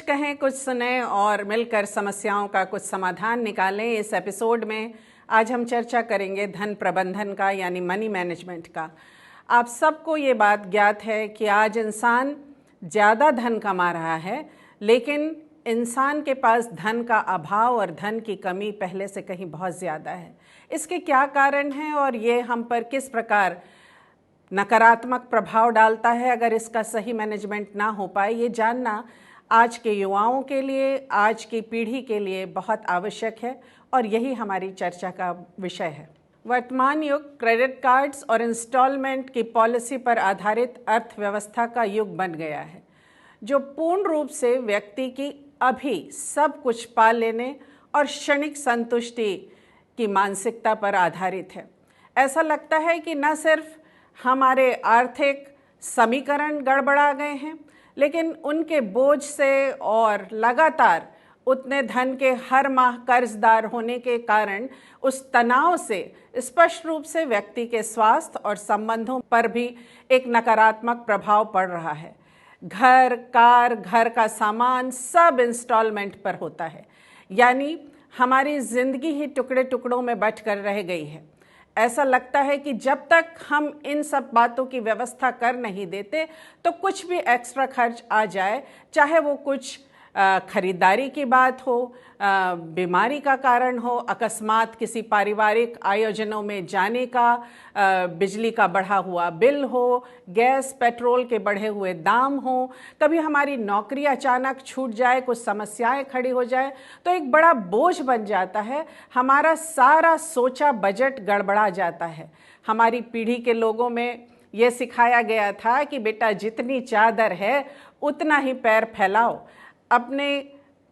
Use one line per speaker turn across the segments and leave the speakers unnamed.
कहें कुछ सुने और मिलकर समस्याओं का कुछ समाधान निकालें। इस एपिसोड में आज हम चर्चा करेंगे धन प्रबंधन का, यानी मनी मैनेजमेंट का। आप सबको ये बात ज्ञात है कि आज इंसान ज़्यादा धन कमा रहा है, लेकिन इंसान के पास धन का अभाव और धन की कमी पहले से कहीं बहुत ज़्यादा है। इसके क्या कारण हैं और ये हम पर किस प्रकार नकारात्मक प्रभाव डालता है अगर इसका सही मैनेजमेंट ना हो पाए, ये जानना आज के युवाओं के लिए, आज की पीढ़ी के लिए बहुत आवश्यक है और यही हमारी चर्चा का विषय है। वर्तमान युग क्रेडिट कार्ड्स और इंस्टॉलमेंट की पॉलिसी पर आधारित अर्थव्यवस्था का युग बन गया है, जो पूर्ण रूप से व्यक्ति की अभी सब कुछ पा लेने और क्षणिक संतुष्टि की मानसिकता पर आधारित है। ऐसा लगता है कि न सिर्फ हमारे आर्थिक समीकरण गड़बड़ा गए हैं, लेकिन उनके बोझ से और लगातार उतने धन के हर माह कर्जदार होने के कारण उस तनाव से स्पष्ट रूप से व्यक्ति के स्वास्थ्य और संबंधों पर भी एक नकारात्मक प्रभाव पड़ रहा है। घर, कार, घर का सामान सब इंस्टॉलमेंट पर होता है, यानी हमारी जिंदगी ही टुकड़े टुकड़ों में बंट कर रह गई है। ऐसा लगता है कि जब तक हम इन सब बातों की व्यवस्था कर नहीं देते तो कुछ भी एक्स्ट्रा खर्च आ जाए, चाहे वो कुछ खरीदारी की बात हो, बीमारी का कारण हो, अकस्मात किसी पारिवारिक आयोजनों में जाने का, बिजली का बढ़ा हुआ बिल हो, गैस पेट्रोल के बढ़े हुए दाम हो, कभी हमारी नौकरी अचानक छूट जाए, कुछ समस्याएं खड़ी हो जाए तो एक बड़ा बोझ बन जाता है। हमारा सारा सोचा बजट गड़बड़ा जाता है। हमारी पीढ़ी के लोगों में ये सिखाया गया था कि बेटा जितनी चादर है उतना ही पैर फैलाओ। अपने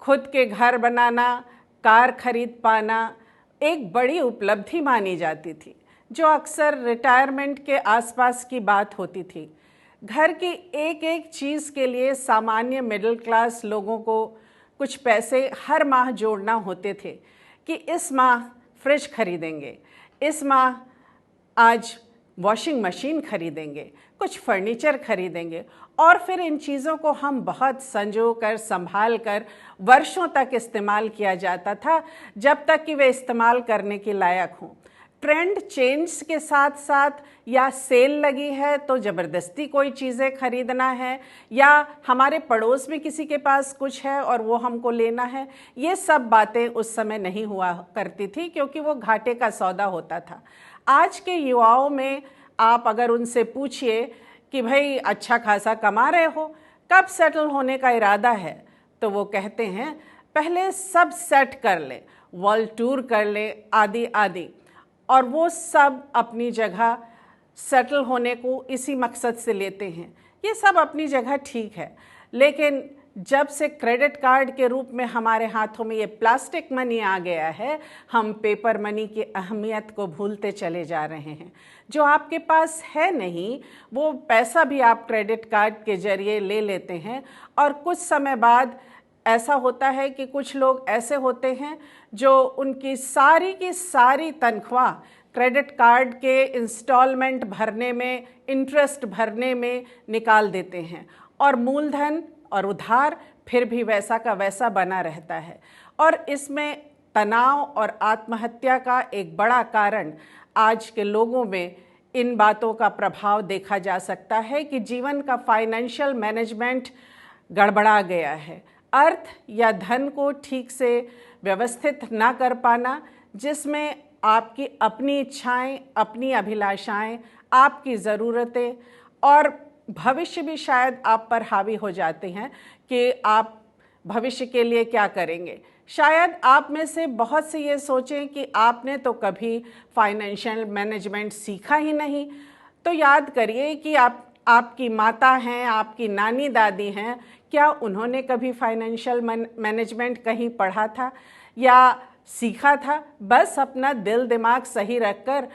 खुद के घर बनाना, कार खरीद पाना एक बड़ी उपलब्धि मानी जाती थी, जो अक्सर रिटायरमेंट के आसपास की बात होती थी। घर की एक एक चीज़ के लिए सामान्य मिडिल क्लास लोगों को कुछ पैसे हर माह जोड़ना होते थे कि इस माह फ्रिज खरीदेंगे, इस माह आज वॉशिंग मशीन खरीदेंगे, कुछ फर्नीचर खरीदेंगे, और फिर इन चीज़ों को हम बहुत संजो कर, संभाल कर वर्षों तक इस्तेमाल किया जाता था, जब तक कि वे इस्तेमाल करने के लायक हों। ट्रेंड चेंज के साथ साथ या सेल लगी है तो ज़बरदस्ती कोई चीज़ें खरीदना है, या हमारे पड़ोस में किसी के पास कुछ है और वो हमको लेना है, ये सब बातें उस समय नहीं हुआ करती थी, क्योंकि वो घाटे का सौदा होता था। आज के युवाओं में आप अगर उनसे पूछिए कि भाई अच्छा खासा कमा रहे हो, कब सेटल होने का इरादा है, तो वो कहते हैं पहले सब सेट कर ले, वर्ल्ड टूर कर ले, आदि आदि। और वो सब अपनी जगह सेटल होने को इसी मकसद से लेते हैं। ये सब अपनी जगह ठीक है, लेकिन जब से क्रेडिट कार्ड के रूप में हमारे हाथों में ये प्लास्टिक मनी आ गया है, हम पेपर मनी की अहमियत को भूलते चले जा रहे हैं। जो आपके पास है नहीं, वो पैसा भी आप क्रेडिट कार्ड के जरिए ले लेते हैं, और कुछ समय बाद ऐसा होता है कि कुछ लोग ऐसे होते हैं जो उनकी सारी की सारी तनख्वाह क्रेडिट कार्ड के इंस्टॉलमेंट भरने में, इंटरेस्ट भरने में निकाल देते हैं, और मूलधन और उधार फिर भी वैसा का वैसा बना रहता है। और इसमें तनाव और आत्महत्या का एक बड़ा कारण आज के लोगों में इन बातों का प्रभाव देखा जा सकता है कि जीवन का फाइनेंशियल मैनेजमेंट गड़बड़ा गया है। अर्थ या धन को ठीक से व्यवस्थित ना कर पाना, जिसमें आपकी अपनी इच्छाएं, अपनी अभिलाषाएं, आपकी ज़रूरतें और भविष्य भी शायद आप पर हावी हो जाते हैं कि आप भविष्य के लिए क्या करेंगे। शायद आप में से बहुत से ये सोचें कि आपने तो कभी फाइनेंशियल मैनेजमेंट सीखा ही नहीं, तो याद करिए कि आपकी माता हैं, आपकी नानी दादी हैं, क्या उन्होंने कभी फाइनेंशियल मैनेजमेंट कहीं पढ़ा था या सीखा था? बस अपना दिल दिमाग सही रखकर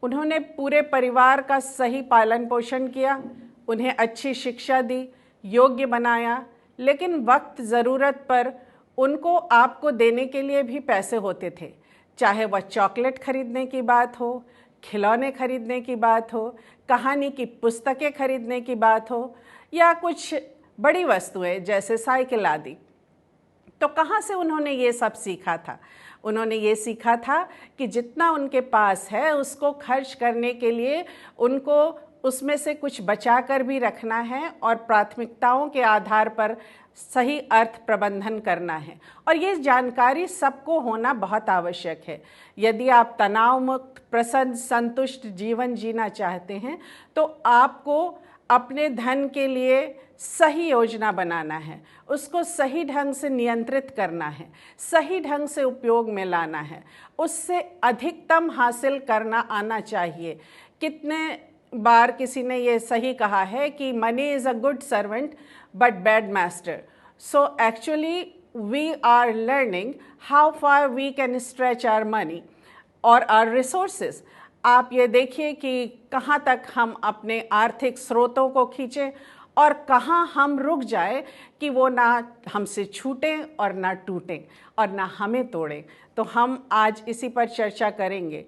उन्होंने पूरे परिवार का सही पालन पोषण किया, उन्हें अच्छी शिक्षा दी, योग्य बनाया, लेकिन वक्त ज़रूरत पर उनको आपको देने के लिए भी पैसे होते थे। चाहे वह चॉकलेट खरीदने की बात हो, खिलौने खरीदने की बात हो, कहानी की पुस्तकें खरीदने की बात हो, या कुछ बड़ी वस्तुएं जैसे साइकिल आदि। तो कहाँ से उन्होंने ये सब सीखा था? उन्होंने ये सीखा था कि जितना उनके पास है उसको खर्च करने के लिए उनको उसमें से कुछ बचा कर भी रखना है और प्राथमिकताओं के आधार पर सही अर्थ प्रबंधन करना है। और ये जानकारी सबको होना बहुत आवश्यक है। यदि आप तनाव मुक्त, प्रसन्न, संतुष्ट जीवन जीना चाहते हैं तो आपको अपने धन के लिए सही योजना बनाना है, उसको सही ढंग से नियंत्रित करना है, सही ढंग से उपयोग में लाना है, उससे अधिकतम हासिल करना आना चाहिए। कितने बार किसी ने ये सही कहा है कि money is a good servant but bad master. So actually we are learning how far we can stretch our money और आवर रिसोर्सेज। आप ये देखिए कि कहाँ तक हम अपने आर्थिक स्रोतों को खींचें और कहाँ हम रुक जाए कि वो ना हमसे छूटें और ना टूटें और ना हमें तोड़ें। तो हम आज इसी पर चर्चा करेंगे।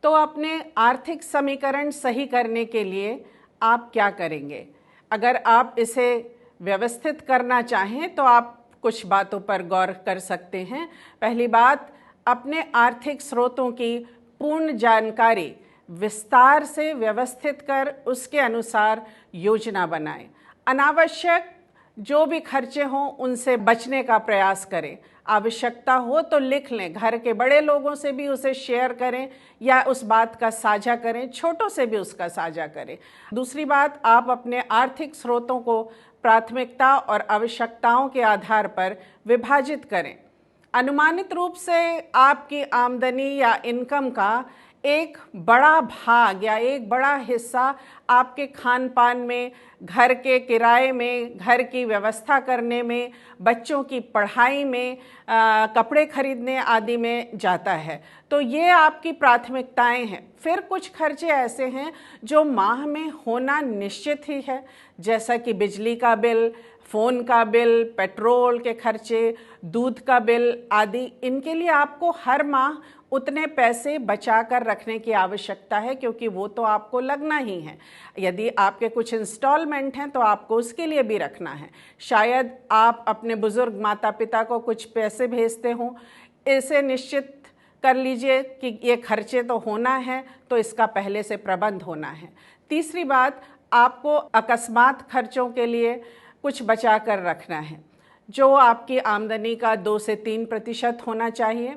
तो अपने आर्थिक समीकरण सही करने के लिए आप क्या करेंगे? अगर आप इसे व्यवस्थित करना चाहें तो आप कुछ बातों पर गौर कर सकते हैं। पहली बात, अपने आर्थिक स्रोतों की पूर्ण जानकारी विस्तार से व्यवस्थित कर उसके अनुसार योजना बनाएं। अनावश्यक जो भी खर्चे हों उनसे बचने का प्रयास करें। आवश्यकता हो तो लिख लें, घर के बड़े लोगों से भी उसे शेयर करें या उस बात का साझा करें, छोटों से भी उसका साझा करें। दूसरी बात, आप अपने आर्थिक स्रोतों को प्राथमिकता और आवश्यकताओं के आधार पर विभाजित करें। अनुमानित रूप से आपकी आमदनी या इनकम का एक बड़ा भाग या एक बड़ा हिस्सा आपके खान पान में, घर के किराए में, घर की व्यवस्था करने में, बच्चों की पढ़ाई में, कपड़े खरीदने आदि में जाता है। तो ये आपकी प्राथमिकताएं हैं। फिर कुछ खर्चे ऐसे हैं जो माह में होना निश्चित ही है, जैसा कि बिजली का बिल, फ़ोन का बिल, पेट्रोल के खर्चे, दूध का बिल आदि। इनके लिए आपको हर माह उतने पैसे बचा कर रखने की आवश्यकता है, क्योंकि वो तो आपको लगना ही है। यदि आपके कुछ इंस्टॉलमेंट हैं तो आपको उसके लिए भी रखना है। शायद आप अपने बुजुर्ग माता पिता को कुछ पैसे भेजते हों। इसे निश्चित कर लीजिए कि ये खर्चे तो होना है, तो इसका पहले से प्रबंध होना है। तीसरी बात, आपको अकस्मात खर्चों के लिए कुछ बचा कर रखना है, जो आपकी आमदनी का 2 से 3% होना चाहिए।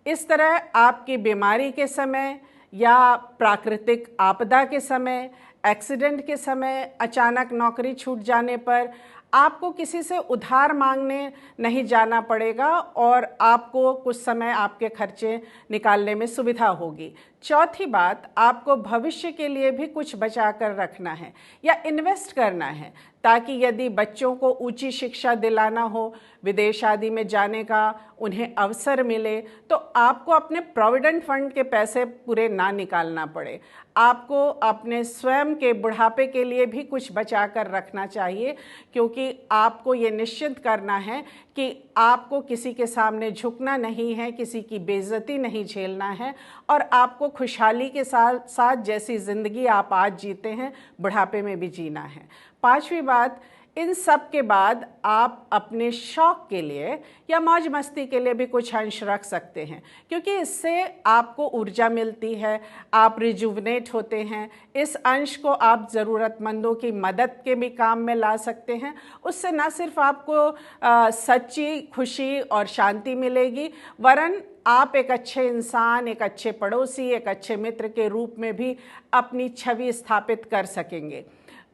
इस तरह आपकी बीमारी के समय या प्राकृतिक आपदा के समय, एक्सीडेंट के समय, अचानक नौकरी छूट जाने पर आपको किसी से उधार मांगने नहीं जाना पड़ेगा और आपको कुछ समय आपके खर्चे निकालने में सुविधा होगी। चौथी बात, आपको भविष्य के लिए भी कुछ बचा कर रखना है या इन्वेस्ट करना है, ताकि यदि बच्चों को ऊंची शिक्षा दिलाना हो, विदेश आदि में जाने का उन्हें अवसर मिले, तो आपको अपने प्रोविडेंट फंड के पैसे पूरे ना निकालना पड़े। आपको अपने स्वयं के बुढ़ापे के लिए भी कुछ बचा कर रखना चाहिए, क्योंकि आपको ये निश्चित करना है कि आपको किसी के सामने झुकना नहीं है, किसी की बेइज्जती नहीं झेलना है और आपको खुशहाली के साथ साथ जैसी ज़िंदगी आप आज जीते हैं बुढ़ापे में भी जीना है। पांचवी बात, इन सब के बाद आप अपने शौक़ के लिए या मौज मस्ती के लिए भी कुछ अंश रख सकते हैं, क्योंकि इससे आपको ऊर्जा मिलती है, आप रिजुवनेट होते हैं। इस अंश को आप ज़रूरतमंदों की मदद के भी काम में ला सकते हैं। उससे न सिर्फ आपको सच्ची खुशी और शांति मिलेगी, वरन आप एक अच्छे इंसान, एक अच्छे पड़ोसी, एक अच्छे मित्र के रूप में भी अपनी छवि स्थापित कर सकेंगे।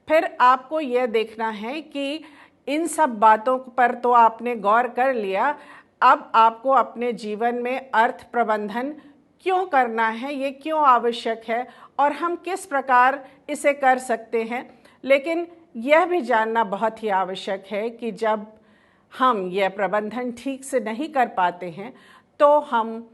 फिर आपको यह देखना है कि इन सब बातों पर तो आपने गौर कर लिया, अब आपको अपने जीवन में अर्थ प्रबंधन क्यों करना है, ये क्यों आवश्यक है और हम किस प्रकार इसे कर सकते हैं। लेकिन यह भी जानना बहुत ही आवश्यक है कि जब हम यह प्रबंधन ठीक से नहीं कर पाते हैं तो हम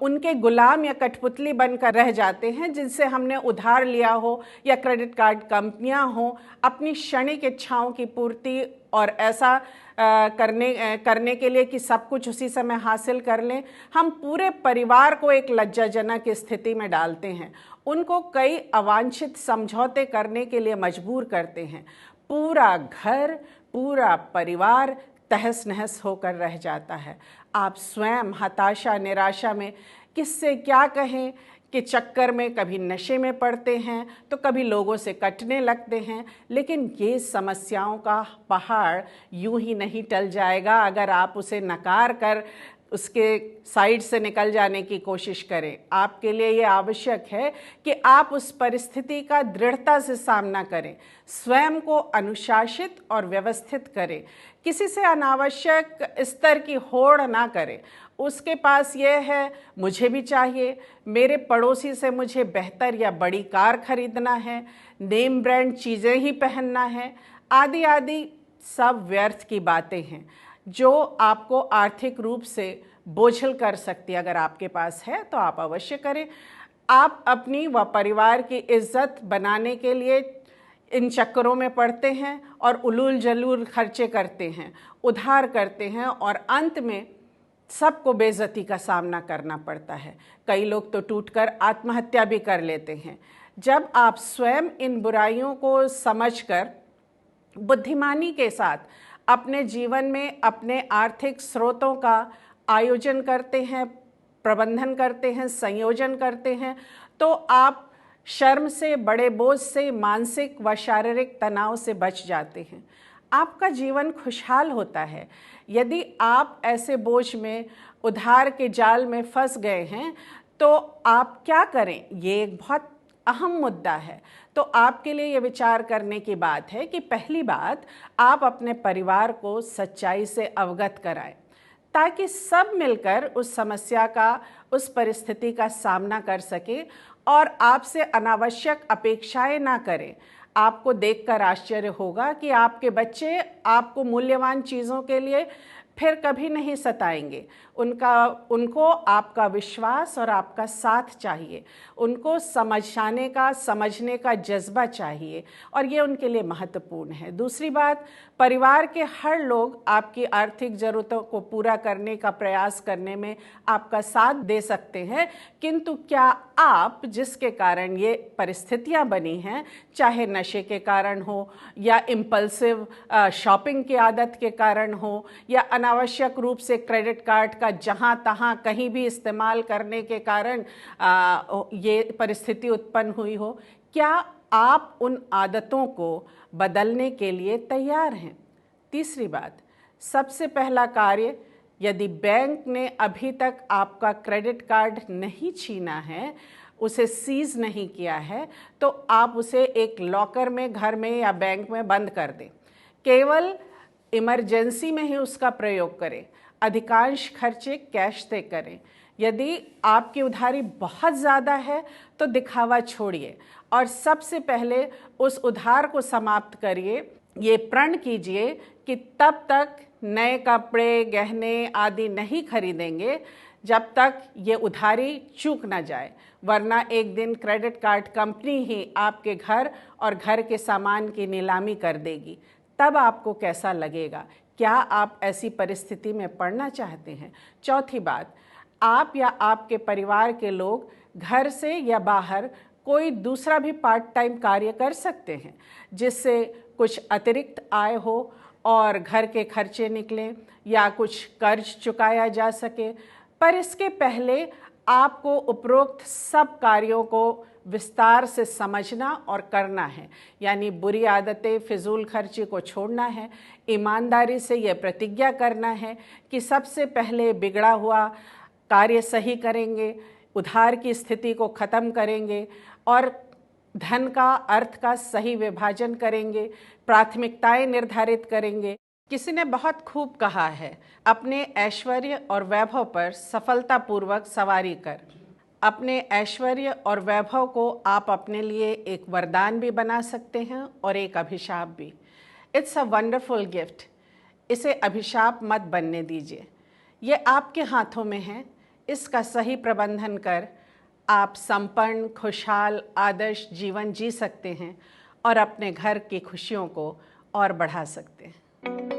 उनके गुलाम या कठपुतली बनकर रह जाते हैं, जिनसे हमने उधार लिया हो या क्रेडिट कार्ड कंपनियां हो अपनी क्षणिक इच्छाओं की पूर्ति और ऐसा करने के लिए कि सब कुछ उसी समय हासिल कर लें, हम पूरे परिवार को एक लज्जाजनक स्थिति में डालते हैं, उनको कई अवांछित समझौते करने के लिए मजबूर करते हैं। पूरा घर, पूरा परिवार तहस नहस होकर रह जाता है। आप स्वयं हताशा निराशा में किससे क्या कहें के चक्कर में कभी नशे में पड़ते हैं तो कभी लोगों से कटने लगते हैं। लेकिन ये समस्याओं का पहाड़ यूं ही नहीं टल जाएगा अगर आप उसे नकार कर उसके साइड से निकल जाने की कोशिश करें। आपके लिए ये आवश्यक है कि आप उस परिस्थिति का दृढ़ता से सामना करें, स्वयं को अनुशासित और व्यवस्थित करें, किसी से अनावश्यक स्तर की होड़ ना करें। उसके पास ये है, मुझे भी चाहिए, मेरे पड़ोसी से मुझे बेहतर या बड़ी कार खरीदना है, नेम ब्रांड चीज़ें ही पहनना है, आदि आदि सब व्यर्थ की बातें हैं जो आपको आर्थिक रूप से बोझिल कर सकती है। अगर आपके पास है तो आप अवश्य करें। आप अपनी व परिवार की इज्जत बनाने के लिए इन चक्करों में पड़ते हैं और उलूल जलूल खर्चे करते हैं, उधार करते हैं और अंत में सबको बेइज्जती का सामना करना पड़ता है। कई लोग तो टूटकर आत्महत्या भी कर लेते हैं। जब आप स्वयं इन बुराइयों को समझकर बुद्धिमानी के साथ अपने जीवन में अपने आर्थिक स्रोतों का आयोजन करते हैं, प्रबंधन करते हैं, संयोजन करते हैं, तो आप शर्म से, बड़े बोझ से, मानसिक व शारीरिक तनाव से बच जाते हैं। आपका जीवन खुशहाल होता है। यदि आप ऐसे बोझ में, उधार के जाल में फंस गए हैं तो आप क्या करें, ये एक बहुत अहम मुद्दा है। तो आपके लिए ये विचार करने की बात है कि पहली बात, आप अपने परिवार को सच्चाई से अवगत कराएं ताकि सब मिलकर उस समस्या का, उस परिस्थिति का सामना कर सके और आपसे अनावश्यक अपेक्षाएं ना करें। आपको देखकर आश्चर्य होगा कि आपके बच्चे आपको मूल्यवान चीज़ों के लिए फिर कभी नहीं सताएंगे। उनको आपका विश्वास और आपका साथ चाहिए, उनको समझने का जज्बा चाहिए और ये उनके लिए महत्वपूर्ण है। दूसरी बात, परिवार के हर लोग आपकी आर्थिक ज़रूरतों को पूरा करने का प्रयास करने में आपका साथ दे सकते हैं, किंतु क्या आप, जिसके कारण ये परिस्थितियां बनी हैं, चाहे नशे के कारण हो या इम्पल्सिव शॉपिंग की आदत के कारण हो या अनावश्यक रूप से क्रेडिट कार्ड का जहां तहां कहीं भी इस्तेमाल करने के कारण ये परिस्थिति उत्पन्न हुई हो, क्या आप उन आदतों को बदलने के लिए तैयार हैं? तीसरी बात, सबसे पहला कार्य, यदि बैंक ने अभी तक आपका क्रेडिट कार्ड नहीं छीना है, उसे सीज नहीं किया है, तो आप उसे एक लॉकर में, घर में या बैंक में बंद कर दें। केवल इमरजेंसी में ही उसका प्रयोग करें। अधिकांश खर्चे कैश से करें। यदि आपकी उधारी बहुत ज़्यादा है तो दिखावा छोड़िए और सबसे पहले उस उधार को समाप्त करिए। ये प्रण कीजिए कि तब तक नए कपड़े, गहने आदि नहीं खरीदेंगे जब तक ये उधारी चूक ना जाए, वरना एक दिन क्रेडिट कार्ड कंपनी ही आपके घर और घर के सामान की नीलामी कर देगी। तब आपको कैसा लगेगा? क्या आप ऐसी परिस्थिति में पड़ना चाहते हैं? चौथी बात, आप या आपके परिवार के लोग घर से या बाहर कोई दूसरा भी पार्ट टाइम कार्य कर सकते हैं जिससे कुछ अतिरिक्त आय हो और घर के खर्चे निकलें या कुछ कर्ज चुकाया जा सके। पर इसके पहले आपको उपरोक्त सब कार्यों को विस्तार से समझना और करना है, यानी बुरी आदतें, फिजूल खर्ची को छोड़ना है। ईमानदारी से यह प्रतिज्ञा करना है कि सबसे पहले बिगड़ा हुआ कार्य सही करेंगे, उधार की स्थिति को ख़त्म करेंगे और धन का, अर्थ का सही विभाजन करेंगे, प्राथमिकताएं निर्धारित करेंगे। किसी ने बहुत खूब कहा है, अपने ऐश्वर्य और वैभव पर सफलतापूर्वक सवारी कर। अपने ऐश्वर्य और वैभव को आप अपने लिए एक वरदान भी बना सकते हैं और एक अभिशाप भी। It's a wonderful gift. इसे अभिशाप मत बनने दीजिए। ये आपके हाथों में है। इसका सही प्रबंधन कर आप संपन्न, खुशहाल, आदर्श जीवन जी सकते हैं और अपने घर की खुशियों को और बढ़ा सकते हैं।